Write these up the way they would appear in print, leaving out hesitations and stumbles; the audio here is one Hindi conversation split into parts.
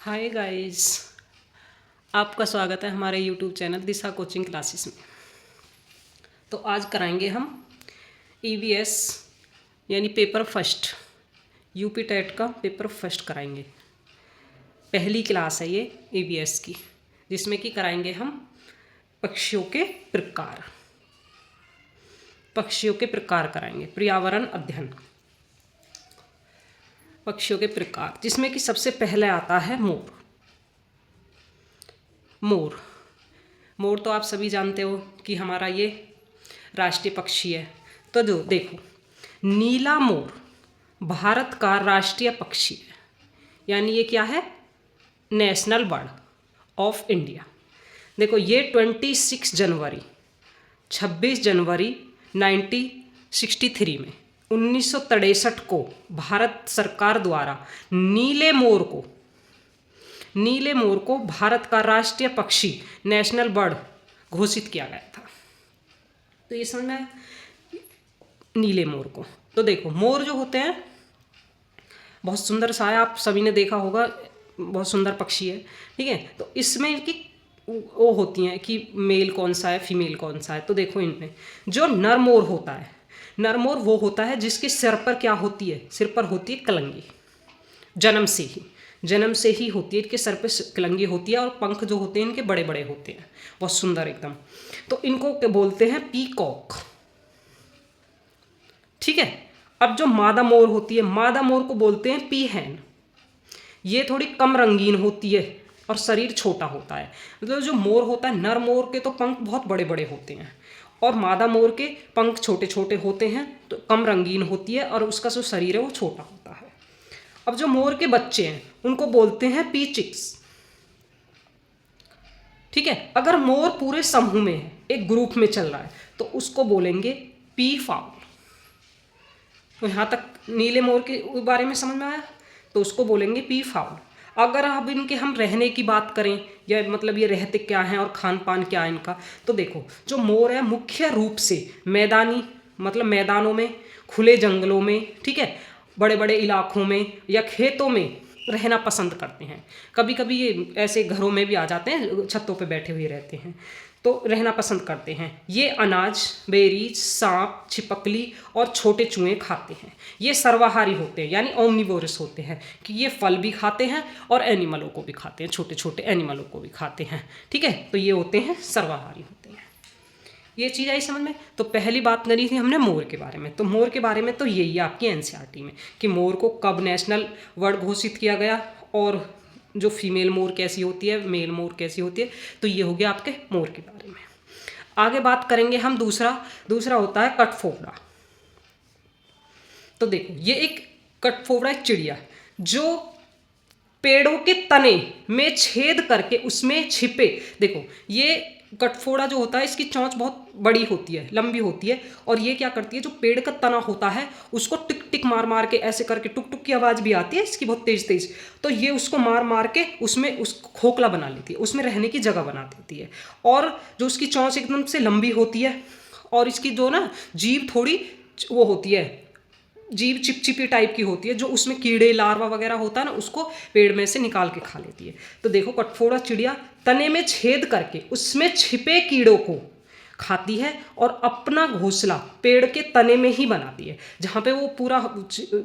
हाय गाइस, आपका स्वागत है हमारे यूट्यूब चैनल दिशा कोचिंग क्लासेस में। तो आज कराएंगे हम ईवीएस यानी पेपर फर्स्ट, यूपी टेट का पेपर फर्स्ट कराएंगे। पहली क्लास है ये ईवीएस की, जिसमें कि कराएंगे हम पक्षियों के प्रकार। पक्षियों के प्रकार कराएंगे, पर्यावरण अध्ययन, पक्षियों के प्रकार, जिसमें कि सबसे पहले आता है मोर। मोर मोर तो आप सभी जानते हो कि हमारा ये राष्ट्रीय पक्षी है। तो जो देखो, नीला मोर भारत का राष्ट्रीय पक्षी है, यानी ये क्या है, नेशनल बर्ड ऑफ इंडिया। देखो ये 26 जनवरी 1963 में 1963 को भारत सरकार द्वारा नीले मोर को भारत का राष्ट्रीय पक्षी, नेशनल बर्ड घोषित किया गया था। तो ये समझ में आया, नीले मोर को। तो देखो, मोर जो होते हैं बहुत सुंदर सा है, आप सभी ने देखा होगा, बहुत सुंदर पक्षी है, ठीक है। तो इसमें इनकी वो होती हैं कि मेल कौन सा है, फीमेल कौन सा है। तो देखो, इनमें जो नर मोर होता है, नर मोर वो होता है जिसके सिर पर क्या होती है, सिर पर होती है कलंगी। जन्म से ही होती है, इनके सर पे कलंगी होती है और पंख जो होते हैं इनके बड़े बड़े होते हैं, बहुत सुंदर एकदम। तो इनको क्या बोलते हैं, पीकॉक, ठीक है। अब जो मादा मोर होती है, मादा मोर को बोलते हैं पीहैन। ये थोड़ी कम रंगीन होती है और शरीर छोटा होता है। मतलब जो मोर होता है, नर मोर के तो पंख बहुत बड़े बड़े होते हैं और मादा मोर के पंख छोटे छोटे होते हैं, तो कम रंगीन होती है और उसका जो शरीर है वो छोटा होता है। अब जो मोर के बच्चे हैं उनको बोलते हैं पीचिक्स, ठीक है। अगर मोर पूरे समूह में है, एक ग्रुप में चल रहा है, तो उसको बोलेंगे पी फाउल। तो यहाँ तक नीले मोर के बारे में समझ में आया, तो उसको बोलेंगे पी फाउल। अगर अब इनके हम रहने की बात करें, या मतलब ये रहते क्या हैं और खान पान क्या है इनका, तो देखो, जो मोर है मुख्य रूप से मैदानी, मतलब मैदानों में, खुले जंगलों में, ठीक है, बड़े बड़े इलाकों में या खेतों में रहना पसंद करते हैं। कभी कभी ये ऐसे घरों में भी आ जाते हैं, छतों पे बैठे हुए रहते हैं, तो रहना पसंद करते हैं। ये अनाज, बेरीज, सांप, छिपकली और छोटे चूहे खाते हैं। ये सर्वाहारी होते हैं, यानी ओमनिवोरस होते हैं, कि ये फल भी खाते हैं और एनिमलों को भी खाते हैं, छोटे छोटे एनिमलों को भी खाते हैं, ठीक है। तो ये होते हैं सर्वाहारी होते हैं। ये चीज़ आई समझ में। तो पहली बात करी थी हमने मोर के बारे में। तो मोर के बारे में तो यही है आपकी एनसीईआरटी में, कि मोर को कब नेशनल बर्ड घोषित किया गया और जो फीमेल मोर कैसी होती है, मेल मोर कैसी होती है। तो ये हो गया आपके मोर के बारे में। आगे बात करेंगे हम दूसरा होता है कठफोड़ा। तो देखो, ये एक कठफोड़ा एक चिड़िया जो पेड़ों के तने में छेद करके उसमें छिपे, देखो ये कठफोड़ा जो होता है, इसकी चोंच बहुत बड़ी होती है, लंबी होती है, और ये क्या करती है, जो पेड़ का तना होता है उसको टिक टिक मार मार के ऐसे करके, टुक टुक की आवाज़ भी आती है इसकी बहुत तेज तेज, तो ये उसको मार मार के उसमें उस खोखला बना लेती है, उसमें रहने की जगह बना देती है। और जो उसकी चोंच एकदम से लंबी होती है और इसकी जो ना जीभ थोड़ी वो होती है, जीभ चिपचिपी टाइप की होती है, जो उसमें कीड़े लार्वा वगैरह होता है ना, उसको पेड़ में से निकाल के खा लेती है। तो देखो, कठफोड़ा चिड़िया तने में छेद करके उसमें छिपे कीड़ों को खाती है और अपना घोंसला पेड़ के तने में ही बनाती है। जहाँ पे वो पूरा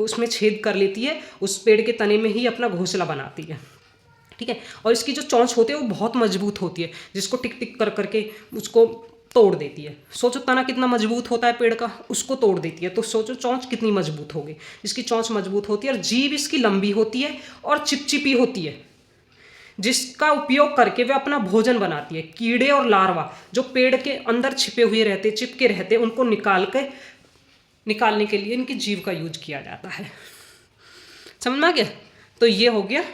उसमें छेद कर लेती है, उस पेड़ के तने में ही अपना घोंसला बनाती है, ठीक है। और इसकी जो चोंच होती है वो बहुत मजबूत होती है, जिसको टिक टिक कर करके उसको तोड़ देती है। सोचो तना कितना मजबूत होता है पेड़ का, उसको तोड़ देती है, तो सोचो चोंच कितनी मजबूत होगी। इसकी चोंच मजबूत होती है और जीभ इसकी लंबी होती है और चिपचिपी होती है, जिसका उपयोग करके वे अपना भोजन बनाती है। कीड़े और लार्वा जो पेड़ के अंदर छिपे हुए रहते, चिपके रहते, उनको निकालने के लिए इनकी जीभ का यूज किया जाता है। समझ में आ गया। तो ये हो गया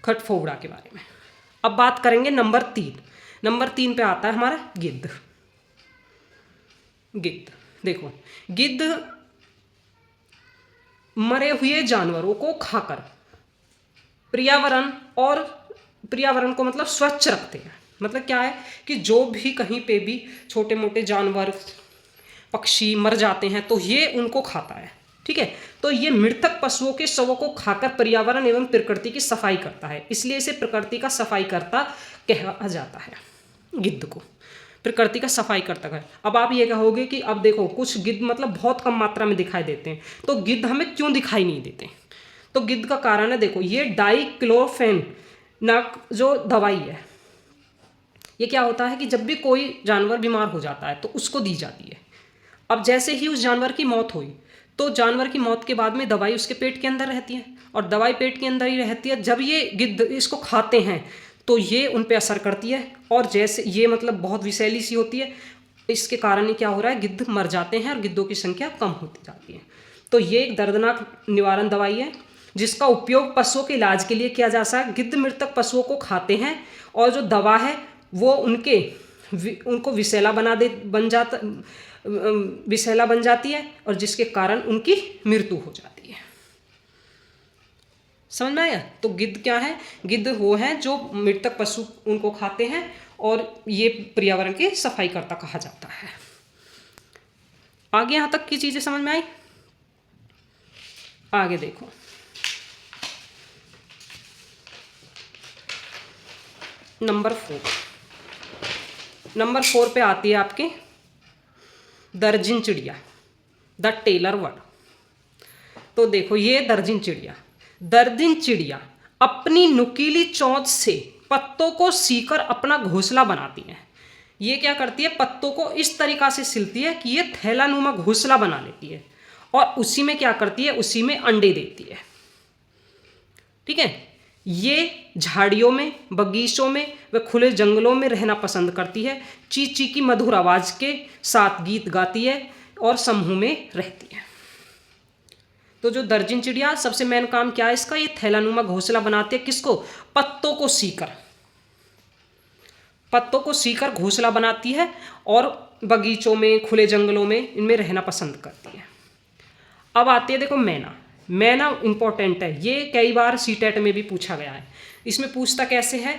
कठफोड़ा के बारे में। अब बात करेंगे नंबर 3 पे आता है हमारा गिद्ध। देखो, गिद्ध मरे हुए जानवरों को खाकर पर्यावरण को मतलब स्वच्छ रखते हैं। मतलब क्या है कि जो भी कहीं पे भी छोटे मोटे जानवर, पक्षी मर जाते हैं तो ये उनको खाता है, ठीक है। तो ये मृतक पशुओं के शवों को खाकर पर्यावरण एवं प्रकृति की सफाई करता है, इसलिए इसे प्रकृति का सफाई करता कहा जाता है। गिद्ध को प्रकृति का सफाई करता है। अब आप ये कहोगे कि अब देखो कुछ गिद्ध मतलब बहुत कम मात्रा में दिखाई देते हैं, तो गिद्ध हमें क्यों दिखाई नहीं देते? तो गिद्ध का कारण है, देखो ये डाइक्लोफेन नाक जो दवाई है, ये क्या होता है कि जब भी कोई जानवर बीमार हो जाता है तो उसको दी जाती है। अब जैसे ही उस जानवर की मौत हुई तो जानवर की मौत के बाद में दवाई उसके पेट के अंदर रहती है, और दवाई पेट के अंदर ही रहती है। जब ये गिद्ध इसको खाते हैं तो ये उन पे असर करती है, और जैसे ये मतलब बहुत विषैली सी होती है, इसके कारण ही क्या हो रहा है, गिद्ध मर जाते हैं और गिद्धों की संख्या कम होती जाती है। तो ये एक दर्दनाक निवारण दवाई है जिसका उपयोग पशुओं के इलाज के लिए किया जा सकता है। गिद्ध मृतक पशुओं को खाते हैं और जो दवा है वो उनको विषैला बन जाती है, और जिसके कारण उनकी मृत्यु हो जाती है। समझ में आया? तो गिद्ध क्या है? गिद्ध वो है जो मृतक पशु उनको खाते हैं, और ये पर्यावरण की सफाई करता कहा जाता है। आगे यहाँ तक की चीजें समझ में आई? आगे देखो, नंबर 4 पे आती है आपके दर्जिन चिड़िया, द टेलर वर्ड। तो देखो ये दर्जिन चिड़िया अपनी नुकीली चोंच से पत्तों को सीकर अपना घोंसला बनाती है। ये क्या करती है, पत्तों को इस तरीका से सिलती है कि ये थैलानुमा घोंसला बना लेती है, और उसी में क्या करती है, उसी में अंडे देती है। ठीक है। ये झाड़ियों में, बगीचों में व खुले जंगलों में रहना पसंद करती है। ची ची की मधुर आवाज के साथ गीत गाती है और समूह में रहती है। तो जो दर्जिन चिड़िया सबसे मेन काम क्या है इसका, ये थैलानुमा घोंसला बनाती है। किसको? पत्तों को सीकर घोंसला बनाती है, और बगीचों में, खुले जंगलों में इनमें रहना पसंद करती है। अब आती है देखो मैना इंपॉर्टेंट है, ये कई बार सीटेट में भी पूछा गया है। इसमें पूछता कैसे है,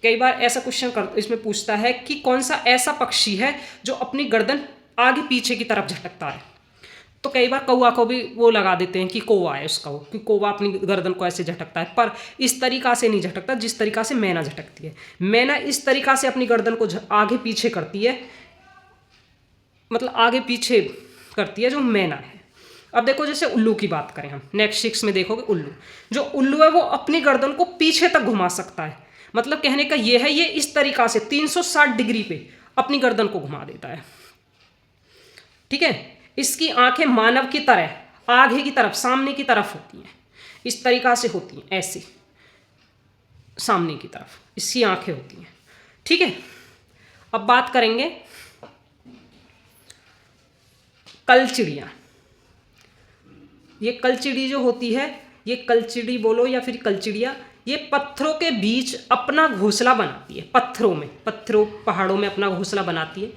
कई बार ऐसा क्वेश्चन इसमें पूछता है कि कौन सा ऐसा पक्षी है जो अपनी गर्दन आगे पीछे की तरफ झटकता है। तो कई बार कौवा को भी वो लगा देते हैं कि कौवा है उसका, कि कौवा अपनी गर्दन को ऐसे झटकता है, पर इस तरीका से नहीं झटकता जिस तरीका से मैना झटकती है। मैना इस तरीका से अपनी गर्दन को आगे पीछे करती है, मतलब आगे पीछे करती है जो मैना है। अब देखो जैसे उल्लू की बात करें हम, नेक्स्ट 6 में देखोगे उल्लू है वो अपनी गर्दन को पीछे तक घुमा सकता है। मतलब कहने का ये है, ये इस तरीका से 360 डिग्री पे अपनी गर्दन को घुमा देता है। ठीक है। इसकी आंखें मानव की तरह आगे की तरफ, सामने की तरफ होती हैं, इस तरीका से होती हैं, ऐसे सामने की तरफ इसकी आंखें होती हैं। ठीक है। अब बात करेंगे कलचिड़ियाँ। ये कलचिड़ी जो होती है, ये कलचिड़ी बोलो या फिर कलचिड़िया, ये पत्थरों के बीच अपना घोंसला बनाती है। पहाड़ों में अपना घोंसला बनाती है।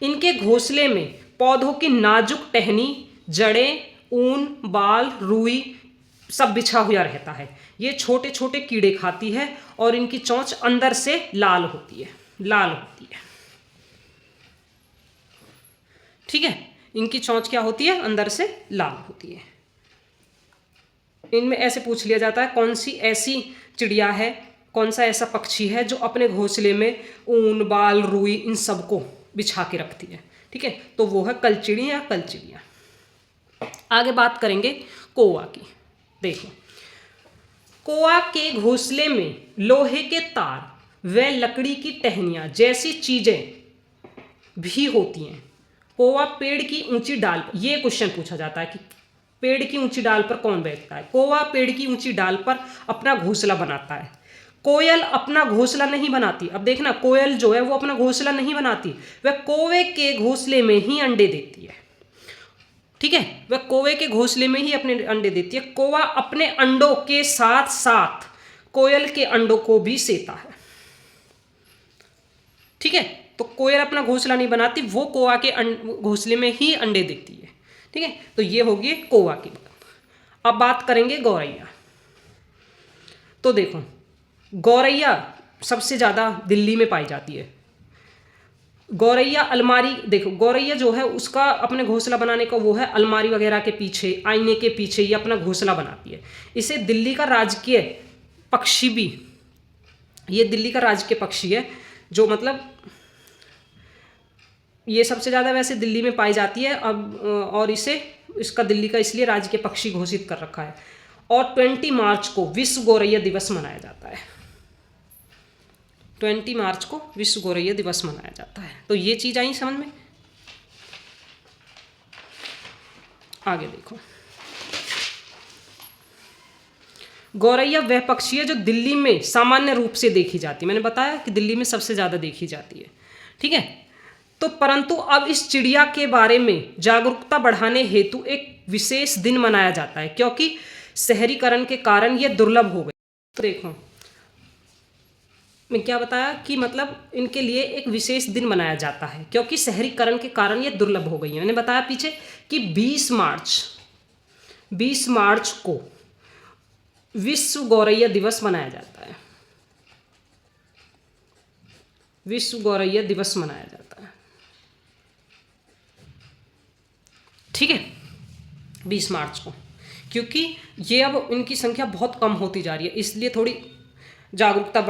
इनके घोंसले में पौधों की नाजुक टहनी, जड़ें, ऊन, बाल, रुई सब बिछा हुआ रहता है। ये छोटे छोटे कीड़े खाती है, और इनकी चोंच अंदर से लाल होती है। ठीक है। इनकी चोंच क्या होती है, अंदर से लाल होती है। इनमें ऐसे पूछ लिया जाता है कौन सी ऐसी चिड़िया है, कौन सा ऐसा पक्षी है जो अपने घोंसले में ऊन, बाल, रुई इन सबको बिछा के रखती है। ठीक है। तो वो है कलचिड़िया। आगे बात करेंगे कौवा की। देखो कौवा के घोंसले में लोहे के तार व लकड़ी की टहनियाँ जैसी चीजें भी होती हैं। कौवा पेड़ की ऊंची डाल पर, ये क्वेश्चन पूछा जाता है कि पेड़ की ऊंची डाल पर कौन बैठता है? कौवा पेड़ की ऊंची डाल पर अपना घोंसला बनाता है। कोयल अपना घोंसला नहीं बनाती। अब देखना, कोयल जो है वो अपना घोंसला नहीं बनाती, वह कौवे के घोंसले में ही अंडे देती है। ठीक है। वह कौवे के घोंसले में ही अपने अंडे देती है। कौवा अपने अंडों के साथ साथ कोयल के अंडों को भी सेता है। ठीक है। तो कोयल अपना घोंसला नहीं बनाती, वो कौवा के घोंसले में ही अंडे देती है। ठीक है। तो ये होगी कौवा की बात। अब बात करेंगे गौरैया। तो देखो गौरैया सबसे ज़्यादा दिल्ली में पाई जाती है। गौरैया अलमारी, देखो गौरैया जो है उसका अपने घोंसला बनाने का वो है अलमारी वगैरह के पीछे, आईने के पीछे ये अपना घोंसला बनाती है। इसे दिल्ली का राजकीय पक्षी भी, ये दिल्ली का राजकीय पक्षी है, जो मतलब ये सबसे ज़्यादा वैसे दिल्ली में पाई जाती है अब, और इसे इसका दिल्ली का इसलिए राज्य के पक्षी घोषित कर रखा है। और 20 मार्च को विश्व गौरैया दिवस मनाया जाता है। 20 मार्च को विश्व गौरैया दिवस मनाया जाता है। तो ये चीज़ आई समझ में। आगे देखो, गौरैया वह पक्षी है जो दिल्ली में सामान्य रूप से देखी जाती है। मैंने बताया कि दिल्ली में सबसे ज़्यादा देखी जाती है, ठीक है। तो परंतु अब इस चिड़िया के बारे में जागरूकता बढ़ाने हेतु एक विशेष दिन मनाया जाता है, क्योंकि शहरीकरण के कारण ये दुर्लभ हो गए। तो देखो मैं क्या बताया कि मतलब इनके लिए एक विशेष दिन मनाया जाता है क्योंकि शहरीकरण के कारण ये दुर्लभ हो गई है। मैंने बताया पीछे कि 20 मार्च को विश्व गौरैया दिवस मनाया जाता है। विश्व गौरैया दिवस मनाया जाता है, ठीक है, 20 मार्च को। क्योंकि ये अब इनकी संख्या बहुत कम होती जा रही है, इसलिए थोड़ी जागरूकता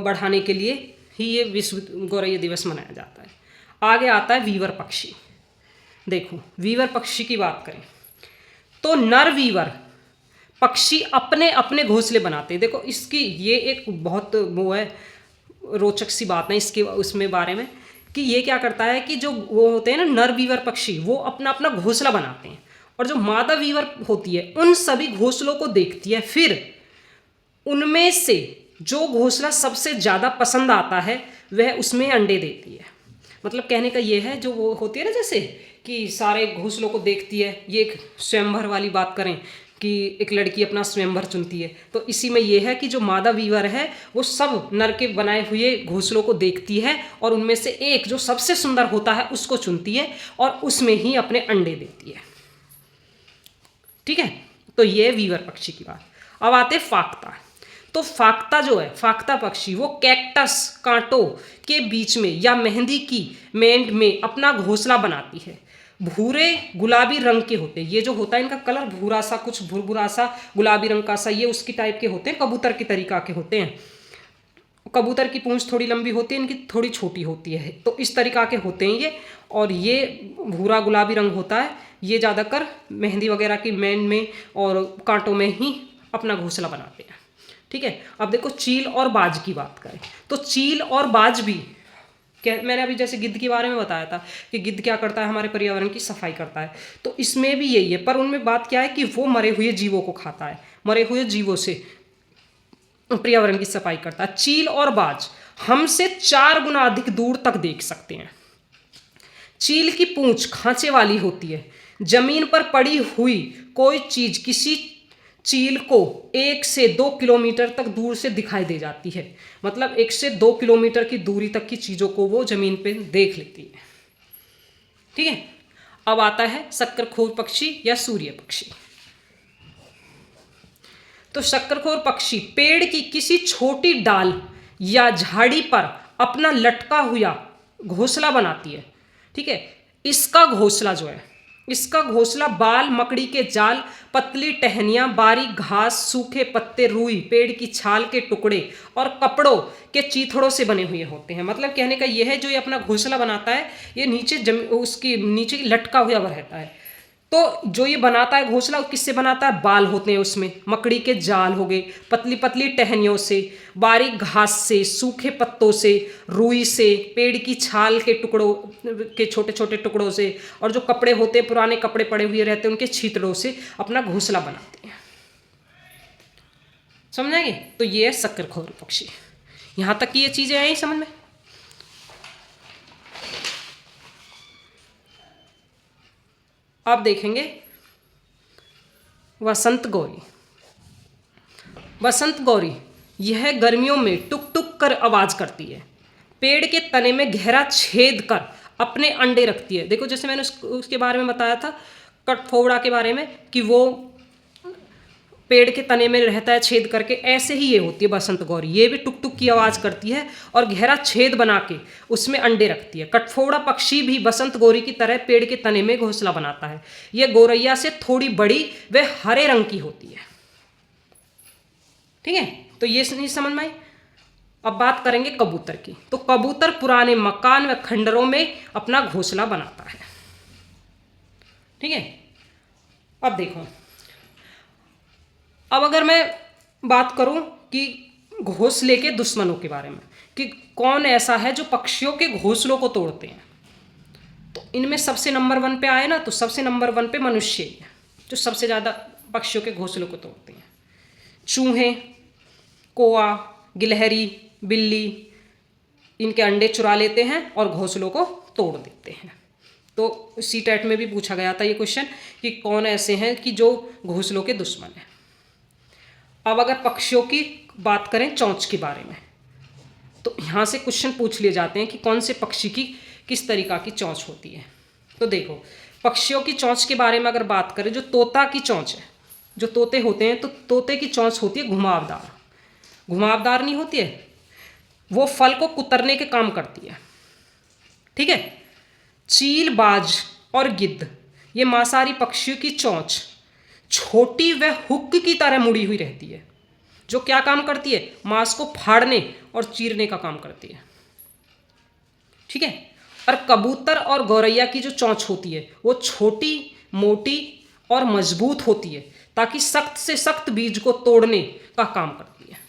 बढ़ाने के लिए ही ये विश्व गौरैया दिवस मनाया जाता है। आगे आता है वीवर पक्षी। देखो वीवर पक्षी की बात करें तो नर वीवर पक्षी अपने अपने घोंसले बनाते हैं। देखो इसकी ये एक बहुत वो है रोचक सी बात है इसके उसमें बारे में कि ये क्या करता है कि जो वो होते हैं ना नर वीवर पक्षी, वो अपना अपना घोंसला बनाते हैं और जो मादा वीवर होती है उन सभी घोंसलों को देखती है, फिर उनमें से जो घोंसला सबसे ज़्यादा पसंद आता है वह उसमें अंडे देती है। मतलब कहने का ये है जो वो होती है ना जैसे कि सारे घोंसलों को देखती है, ये एक स्वयंवर वाली बात करें कि एक लड़की अपना स्वयंवर चुनती है, तो इसी में ये है कि जो मादा वीवर है वो सब नर के बनाए हुए घोंसलों को देखती है और उनमें से एक जो सबसे सुंदर होता है उसको चुनती है और उसमें ही अपने अंडे देती है, ठीक है। तो ये वीवर पक्षी की बात। अब आते फाख्ता। तो फाख्ता जो है, फाख्ता पक्षी वो कैक्टस कांटों के बीच में या मेहंदी की मेंड में अपना घोंसला बनाती है। भूरे गुलाबी रंग के होते हैं, ये जो होता है इनका कलर भूरा सा, कुछ भुरभुरा सा गुलाबी रंग का सा, ये उसकी टाइप के होते हैं, कबूतर की तरीका के होते हैं। कबूतर की पूंछ थोड़ी लंबी होती है, इनकी थोड़ी छोटी होती है, तो इस तरीका के होते हैं ये। और ये भूरा गुलाबी रंग होता है, ये ज़्यादातर मेहंदी वगैरह की मेंड में और कांटों में ही अपना घोंसला बनाते हैं, ठीक है। अब देखो चील और बाज की बात करें तो चील और बाज भी क्या, मैंने अभी जैसे गिद्ध के बारे में बताया था कि गिद्ध क्या करता है, हमारे पर्यावरण की सफाई करता है, तो इसमें भी यही है। पर उनमें बात क्या है कि वो मरे हुए जीवों को खाता है, मरे हुए जीवों से पर्यावरण की सफाई करता है। चील और बाज हमसे 4 गुना अधिक दूर तक देख सकते हैं। चील की पूंछ खांचे वाली होती है, जमीन पर पड़ी हुई कोई चीज किसी चील को 1 से 2 किलोमीटर तक दूर से दिखाई दे जाती है। मतलब 1 से 2 किलोमीटर की दूरी तक की चीजों को वो जमीन पे देख लेती है, ठीक है। अब आता है शक्करखोर पक्षी या सूर्य पक्षी। तो शक्करखोर पक्षी पेड़ की किसी छोटी डाल या झाड़ी पर अपना लटका हुआ घोंसला बनाती है, ठीक है। इसका घोंसला जो है, इसका घोंसला बाल, मकड़ी के जाल, पतली टहनियाँ, बारीक घास, सूखे पत्ते, रुई, पेड़ की छाल के टुकड़े और कपड़ों के चीथड़ों से बने हुए होते हैं। मतलब कहने का यह है जो ये अपना घोंसला बनाता है ये नीचे उसकी नीचे लटका हुआ रहता है। तो जो ये बनाता है घोंसला किससे बनाता है, बाल होते हैं उसमें, मकड़ी के जाल हो गए, पतली पतली टहनियों से, बारीक घास से, सूखे पत्तों से, रुई से, पेड़ की छाल के टुकड़ों के छोटे छोटे टुकड़ों से, और जो कपड़े होते हैं पुराने कपड़े पड़े हुए रहते हैं उनके छींतड़ों से अपना घोंसला बनाते हैं। समझेंगे। तो ये है शक्करखोर पक्षी। यहाँ तक की ये चीज़ें आई समझ में। अब देखेंगे वसंत गौरी। वसंत गौरी यह गर्मियों में टुक टुक कर आवाज करती है, पेड़ के तने में गहरा छेद कर अपने अंडे रखती है। देखो जैसे मैंने उसके बारे में बताया था कटफोड़ा के बारे में कि वो पेड़ के तने में रहता है छेद करके, ऐसे ही ये होती है बसंत गौरी। ये भी टुक टुक की आवाज़ करती है और गहरा छेद बना के उसमें अंडे रखती है। कटफोड़ा पक्षी भी बसंत गौरी की तरह पेड़ के तने में घोंसला बनाता है। यह गौरैया से थोड़ी बड़ी व हरे रंग की होती है। ठीक है, तो ये नहीं समझ में आई। अब बात करेंगे कबूतर की। तो कबूतर पुराने मकान व खंडरों में अपना घोंसला बनाता है। ठीक है, अब देखो, अब अगर मैं बात करूं कि घोंसले के दुश्मनों के बारे में, कि कौन ऐसा है जो पक्षियों के घोंसलों को तोड़ते हैं, तो इनमें सबसे नंबर 1 पे आए ना, तो सबसे नंबर 1 पे मनुष्य ही है जो सबसे ज़्यादा पक्षियों के घोंसलों को तोड़ते हैं। चूहे, कौआ, गिलहरी, बिल्ली इनके अंडे चुरा लेते हैं और घोंसलों को तोड़ देते हैं। तो सीटेट में भी पूछा गया था ये क्वेश्चन कि कौन ऐसे हैं कि जो घोंसलों के दुश्मन हैं। अब अगर पक्षियों की बात करें चोंच के बारे में, तो यहाँ से क्वेश्चन पूछ लिए जाते हैं कि कौन से पक्षी की किस तरीक़ा की चोंच होती है। तो देखो, पक्षियों की चोंच के बारे में अगर बात करें, जो तोता की चोंच है, जो तोते होते हैं, तो तोते की चोंच होती है घुमावदार। घुमावदार नहीं होती है, वो फल को कुतरने के काम करती है। ठीक है, चील, बाज और गिद्ध, ये मांसाहारी पक्षियों की चोंच छोटी व हुक की तरह मुड़ी हुई रहती है, जो क्या काम करती है, मांस को फाड़ने और चीरने का काम करती है। ठीक है, और कबूतर और गौरैया की जो चोंच होती है वो छोटी, मोटी और मजबूत होती है, ताकि सख्त से सख्त बीज को तोड़ने का काम करती है।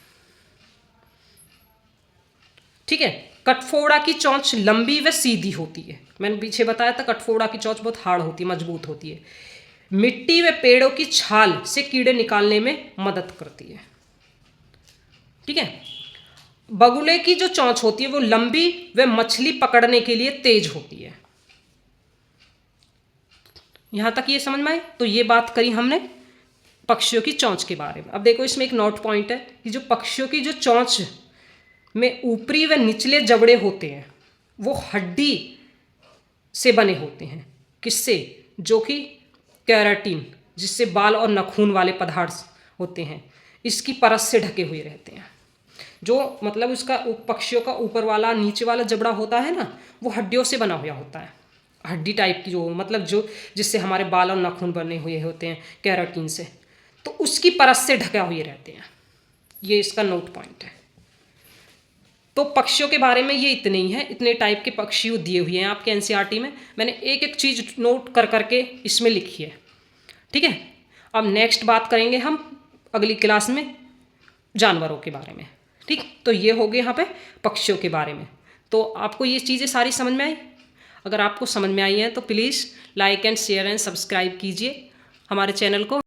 ठीक है, कटफोड़ा की चोंच लंबी व सीधी होती है। मैंने पीछे बताया था कटफोड़ा की चोंच बहुत हार्ड होती है, मजबूत होती है। मिट्टी व पेड़ों की छाल से कीड़े निकालने में मदद करती है। ठीक है, बगुले की जो चोंच होती है वो लंबी व मछली पकड़ने के लिए तेज होती है। यहां तक ये समझ में आए। तो ये बात करी हमने पक्षियों की चोंच के बारे में। अब देखो, इसमें एक नोट पॉइंट है कि जो पक्षियों की जो चोंच में ऊपरी व निचले जबड़े होते हैं वो हड्डी से बने होते हैं। किससे? जो कि केराटिन, जिससे बाल और नाखून वाले पदार्थ होते हैं, इसकी परत से ढके हुए रहते हैं। जो मतलब उसका पक्षियों का ऊपर वाला नीचे वाला जबड़ा होता है ना, वो हड्डियों से बना हुआ होता है। हड्डी टाइप की जो मतलब जो जिससे हमारे बाल और नाखून बने हुए होते हैं केराटिन से, तो उसकी परत से ढका हुए रहते हैं। ये इसका नोट पॉइंट है। तो पक्षियों के बारे में ये इतने ही हैं। इतने टाइप के पक्षी दिए हुए हैं आपके एनसीईआरटी में। मैंने एक एक चीज़ नोट कर करके इसमें लिखी है। ठीक है, अब नेक्स्ट बात करेंगे हम अगली क्लास में जानवरों के बारे में। ठीक, तो ये हो गए यहाँ पे पक्षियों के बारे में। तो आपको ये चीज़ें सारी समझ में आई? अगर आपको समझ में आई हैं तो please like and share and subscribe कीजिए हमारे चैनल को।